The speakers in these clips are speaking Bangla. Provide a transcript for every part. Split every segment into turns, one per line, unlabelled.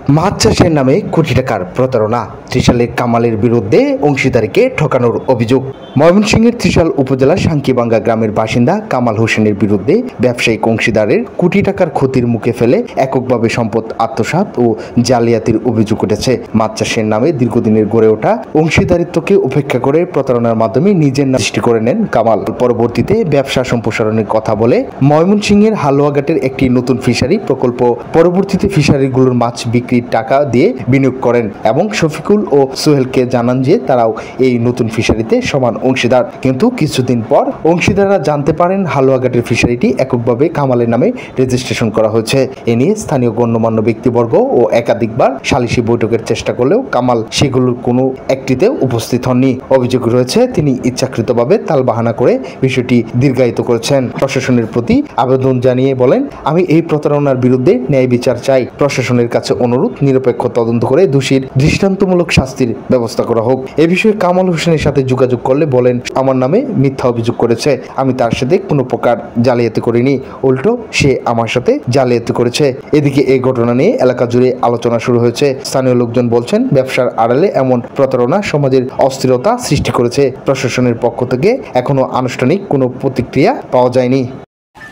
মাছ চাষের নামে কোটি টাকার প্রতারণা, ত্রিশালের কামালের বিরুদ্ধে অংশীদারিকে ঠকানোর অভিযোগ। ময়মনসিংহের ত্রিশাল উপজেলার সাঙ্কিবাঙ্গা গ্রামের বাসিন্দা কামাল হোসেনের বিরুদ্ধে ব্যবসায়িক অংশীদারের কোটি টাকার ক্ষতির মুখে ফেলে এককভাবে সম্পদ আত্মসাৎ ও জালিয়াতির অভিযোগ উঠেছে। মাছ চাষের নামে দীর্ঘদিনের গড়ে ওঠা অংশীদারিত্বকে উপেক্ষা করে প্রতারণার মাধ্যমে নিজের নাম সৃষ্টি করে নেন কামাল। পরবর্তীতে ব্যবসা সম্প্রসারণের কথা বলে ময়মনসিংহের হালুয়াঘাটের একটি নতুন ফিশারি প্রকল্প পরবর্তীতে ফিশারিগুলোর মাছ বিক্রির টাকা দিয়ে বিনিয়োগ করেন এবং শফিকুল ও সোহেলকে জানান যে তারাও এই নতুন ফিশারিতে সমান অংশীদার। কিন্তু কিছুদিন পর অংশীদাররা জানতে পারেন হালুয়াঘাটের ফিশারিটি এককভাবে কামালের নামে রেজিস্ট্রেশন করা হয়েছে। এ নিয়ে স্থানীয় গণ্যমান্য ব্যক্তিবর্গ ও একাধিকবার সালিশি বৈঠকের চেষ্টা করলেও কামাল সেগুলোর কোনো একটিতেও উপস্থিত হননি। অভিযোগ রয়েছে তিনি ইচ্ছাকৃতভাবে তালবাহানা করে বিষয়টি দীর্ঘায়িত করেছেন। প্রশাসনের প্রতি আবেদন জানিয়ে বলেন, আমি এই প্রতারণার বিরুদ্ধে ন্যায় বিচার চাই। প্রশাসনের কাছে অনুরোধ, নিরপেক্ষ তদন্ত করে দোষীর দৃষ্টান্তমূলক শাস্তির ব্যবস্থা করা হোক। এ বিষয়ে কামাল হোসেনের সাথে যোগাযোগ করলে বলেন, আমার নামে মিথ্যা অভিযোগ করেছে। আমি তার সাথে কোনো প্রকার জালিয়াতি করিনি, উল্টো সে আমার সাথে জালিয়াতি করেছে। এদিকে এই ঘটনা নিয়ে এলাকা জুড়ে আলোচনা শুরু হয়েছে। স্থানীয় লোকজন বলছেন, ব্যবসার আড়ালে এমন প্রতারণা সমাজের অস্থিরতা সৃষ্টি করেছে। প্রশাসনের পক্ষ থেকে এখনো আনুষ্ঠানিক কোনো প্রতিক্রিয়া পাওয়া যায়নি।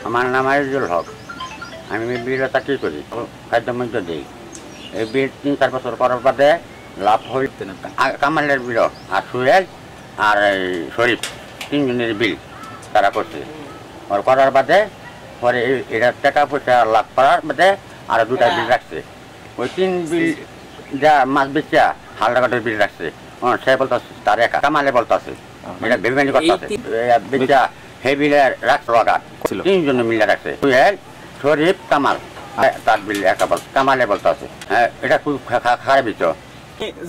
আমার নাম আইজুল হক। আমি বিড় চাকরি করি, খাদ্যমূল্য দিই। এই বিড় ৩-৪ বছর করার বাদে লাভ হইতে না। কামালের বিড় আর সুহেল আর শরীফ তিনজনের বিল তারা করছে। ওর করার বাদে পরে এটা টাকা পয়সা লাভ করার বাদে আরো 2টা বিল রাখছে। ওই 3 বিল যা মাছ বেচা হালদাঘাটের বিল রাখছে। সে বলতেছে তার একা, কামালে বলতেছে এটা বেমানি করতেছে বেচা হে বিলে রাখছে। তিনজনে মিলে রাখছে, সুহেল, শরীফ, কামাল। তার বিল একা বল, কামালে বলতে আছে। হ্যাঁ, এটা খুব খারাপ বিষয়।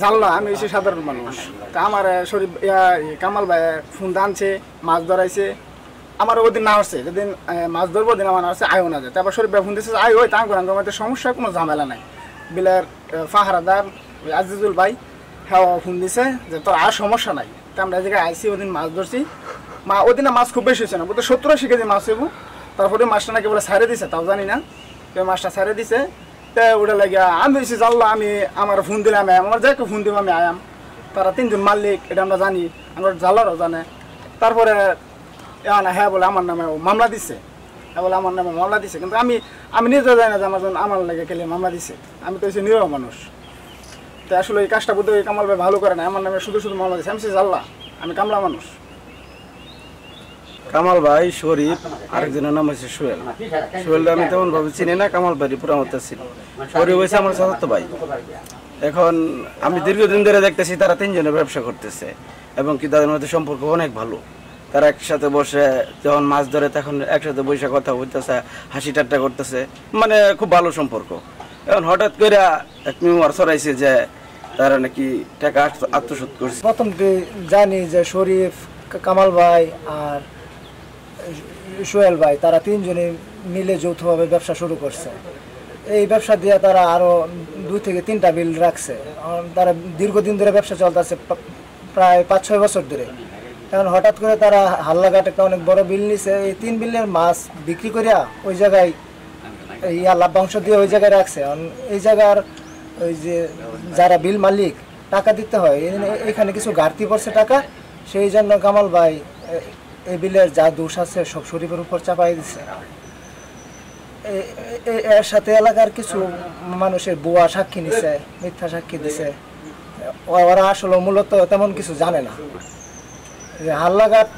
জানলো আমি হচ্ছে সাধারণ মানুষ। তা আমার শরীফ কামাল ভাই ফোন আনছে, মাছ ধরাইছে। আমার ওদিন না হচ্ছে, যেদিন মাছ ধরবো দিন আমার হচ্ছে আয়ও না যায়। তারপর শরীফ ভাই ফোন দিচ্ছে আয় ওই তাঙ্গুর আমাদের সমস্যা, কোনো ঝামেলা নাই। বিলের ফাহারাদার আজিজুল ভাই হ্যাঁ ফোন দিছে যে তোর আর সমস্যা নাই। তা আমরা এই জায়গায় আইসি, ওদিন মাছ ধরছি। ওদিনে মাছ খুব বেশি হয়েছে না, বলতে 70-80 কেজি মাছ হইব। তারপরে মাছটা নাকি বলে ছাড়ে দিছে, তাও জানি না। মাছটা ছাড়ে দিছে, ওটা লাগিয়া আমি বেশি জানলো। আমি আমার ফোন দিলে আমি আমার যাকে ফোন দিব আমি আয়াম। তারা 3জন মালিক, এটা আমরা জানি, আমার জালারও জানে। তারপরে হ্যাঁ বলে আমার নামে মামলা দিছে, হ্যাঁ বলে আমার নামে মামলা দিছে। কিন্তু আমি নিজে জানি না যে আমার লাগে কেলে মামলা দিছে। আমি তো হচ্ছে নিরীহ মানুষ। তো আসলে এই কাজটা বুঝতে কামাল ভাই ভালো করে না, আমার নামে শুধু মামলা দিছে। আমি সে জানলা, আমি কামলা মানুষ।
কামাল ভাই, শরীফ, আরেকজনের নাম হচ্ছে সোহেল। সোহেল আমি তেমন ভাবে চিনি না, কামাল ভাই পুরা মতো চিনি। শরীফ হয়েছে আমার চাচাতো ভাই। এখন আমি দীর্ঘদিন ধরে দেখতেছি তারা 3জনে ব্যবসা করতেছে এবং কি তাদের মধ্যে সম্পর্ক অনেক ভালো। তারা একসাথে বসে যখন মাছ ধরে তখন একসাথে বসে কথা বলতেছে, হাসি ঠাট্টা করতেছে, মানে খুব ভালো সম্পর্ক। এখন হঠাৎ করে এক মিমার ছড়াইছে যে তারা নাকি টাকা আত্মসাৎ করছে।
প্রথম জানি যে শরীফ, কামাল ভাই আর সোহেল ভাই তারা 3জনে মিলে যৌথভাবে ব্যবসা শুরু করছে। এই ব্যবসা দিয়ে তারা আরও 2 থেকে 3টা বিল রাখছে। তারা দীর্ঘদিন ধরে ব্যবসা চলতেছে, প্রায় 5-6 বছর ধরে। এখন হঠাৎ করে তারা হালুয়াঘাটে একটা অনেক বড় বিল নিছে। এই 3 বিলের মাছ বিক্রি করিয়া ওই জায়গায় লাভ্যাংশ দিয়ে ওই জায়গায় রাখছে। এই জায়গার ওই যে যারা বিল মালিক টাকা দিতে হয়, এখানে কিছু ঘাটতি পড়ছে টাকা, সেই জন্য কামাল ভাই এই বিলের যা দোষ আছে সব শরীফের উপর চাপাই দিচ্ছে। এর সাথে এলাকার কিছু মানুষের ভুয়া সাক্ষী নিছে, মিথ্যা সাক্ষী দিছে। ওরা আসলে মূলত তেমন কিছু জানে না। হালুয়াঘাট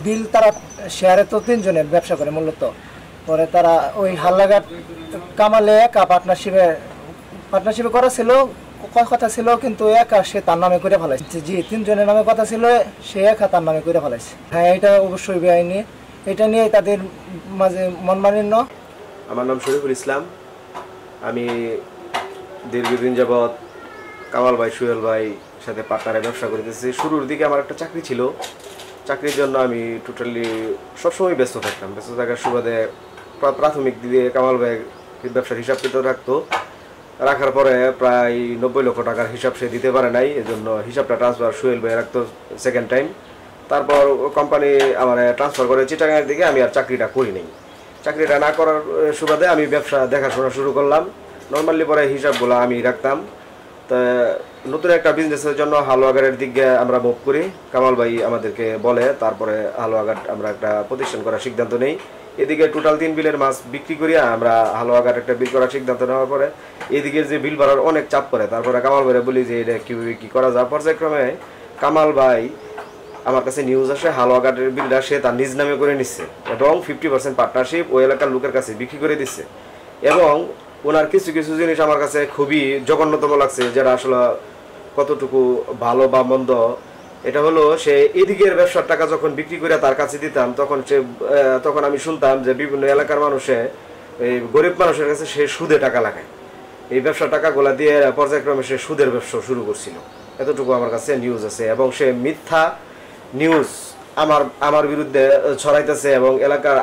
বিল তারা শেয়ারে তো 3জনের ব্যবসা করে মূলত। পরে তারা ওই হালুয়াঘাট কামালে একা পার্টনারশিপে করা ছিল, কথা ছিল, কিন্তু একা সে তার নামে করে ফেলাইছে। জি, 3জনের নামে কথা ছিল, সে একা তার নামে করে ফেলাইছে। হ্যাঁ, এটা অবশ্যই বেআইনি। এটা নিয়ে তাদের মাঝে মনমালিন্য।
আমার নাম শরীফুল ইসলাম। আমি দীর্ঘদিন যাবৎ কামাল ভাই, সোহেল ভাই সাথে পার্টনারে ব্যবসা করতেছি। শুরুর দিকে আমার একটা চাকরি ছিল, চাকরির জন্য আমি টোটালি সবসময় ব্যস্ত থাকতাম। ব্যস্ত থাকার সুবাদে প্রাথমিক দিকে কামাল ভাই ব্যবসার হিসাব কিতাব রাখতো। রাখার পরে প্রায় 90 লক্ষ টাকার হিসাব সে দিতে পারে নাই, এজন্য হিসাবটা ট্রান্সফার সোহেল ভাই রাখতো সেকেন্ড টাইম। তারপর কোম্পানি আমার ট্রান্সফার করে চিটাগাংয়ের দিকে। আমি আর চাকরিটা করি নাই। চাকরিটা না করার সুবাদে আমি ব্যবসা দেখাশোনা শুরু করলাম। নর্মালি পরে হিসাবগুলো আমি রাখতাম। তা নতুন একটা বিজনেসের জন্য হালুয়াঘাটের দিকে আমরা মুভ করি। কামাল ভাই আমাদেরকে বলে, তারপরে হালুয়াঘাট আমরা একটা প্রতিষ্ঠান করার সিদ্ধান্ত নেই। এদিকে টোটাল 3 বিলের মাছ বিক্রি করিয়া আমরা হালুয়াঘাট একটা বিল করার সিদ্ধান্ত নেওয়ার পরে এদিকে যে বিল ভরার অনেক চাপ পড়ে, তারপরে কামাল ভাইরে বলি যে এটা কীভাবে কী করা যায়। পর্যায়ক্রমে কামাল ভাই আমার কাছে নিউজ আসে হালুয়াঘাটের বিলটা সে তার নিজ নামে করে নিচ্ছে এবং 50% পার্টনারশিপ ওই এলাকার লোকের কাছে বিক্রি করে দিচ্ছে। এবং ওনার কিছু কিছু জিনিস আমার কাছে খুবই জঘন্যতম লাগছে, যেটা আসলে কতটুকু ভালো বা মন্দ এটা হলো, সে এদিকের ব্যবসার টাকা যখন বিক্রি করে তার কাছে দিতাম তখন আমি শুনতাম যে বিভিন্ন এলাকার মানুষে এই গরিব মানুষের কাছে সে সুদে টাকা লাগায়। এই ব্যবসার টাকাগুলা দিয়ে পর্যায়ক্রমে সে সুদের ব্যবসা শুরু করছিল, এতটুকু আমার কাছে নিউজ আছে। এবং সে মিথ্যা নিউজ আমার বিরুদ্ধে ছড়াইতেছে এবং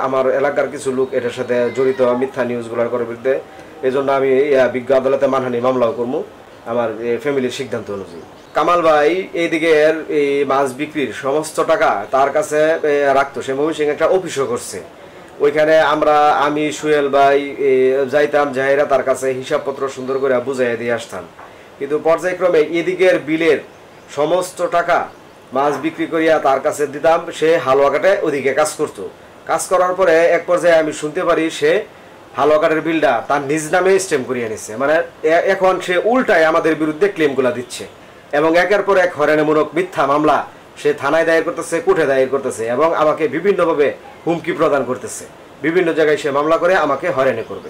আমার এলাকার কিছু লোক এটার সাথে জড়িত মিথ্যা নিউজগুলোর বিরুদ্ধে। এই জন্য আমি বিজ্ঞ আদালতে মানহানি মামলাও করবো আমার ফ্যামিলির সিদ্ধান্ত অনুযায়ী। কামাল ভাই এইদিকের এই মাছ বিক্রির সমস্ত টাকা তার কাছে রাখতো। সে ময়মনসিংহে একটা অফিসও করছে, ওইখানে আমি সুহেল ভাই যাইতাম, যাইরা তার কাছে হিসাবপত্র সুন্দর করে বুঝাইয়া দিয়ে আসতাম। কিন্তু পর্যায়ক্রমে এদিকের বিলের সমস্ত টাকা মাছ বিক্রি করিয়া তার কাছে দিতাম। সে হালুয়াঘাটে ওদিকে কাজ করতো। কাজ করার পরে এক পর্যায়ে আমি শুনতে পারি সে হালুয়াঘাটের বিলটা তার নিজ নামে স্ট্যাম্প করিয়ে নিচ্ছে। মানে এখন সে উল্টায় আমাদের বিরুদ্ধে ক্লেমগুলা দিচ্ছে এবং একের পর এক হয়রানিমূলক মিথ্যা মামলা সে থানায় দায়ের করতেছে, কোর্টে দায়ের করতেছে এবং আমাকে বিভিন্নভাবে হুমকি প্রদান করতেছে। বিভিন্ন জায়গায় সে মামলা করে আমাকে হয়রানি করবে।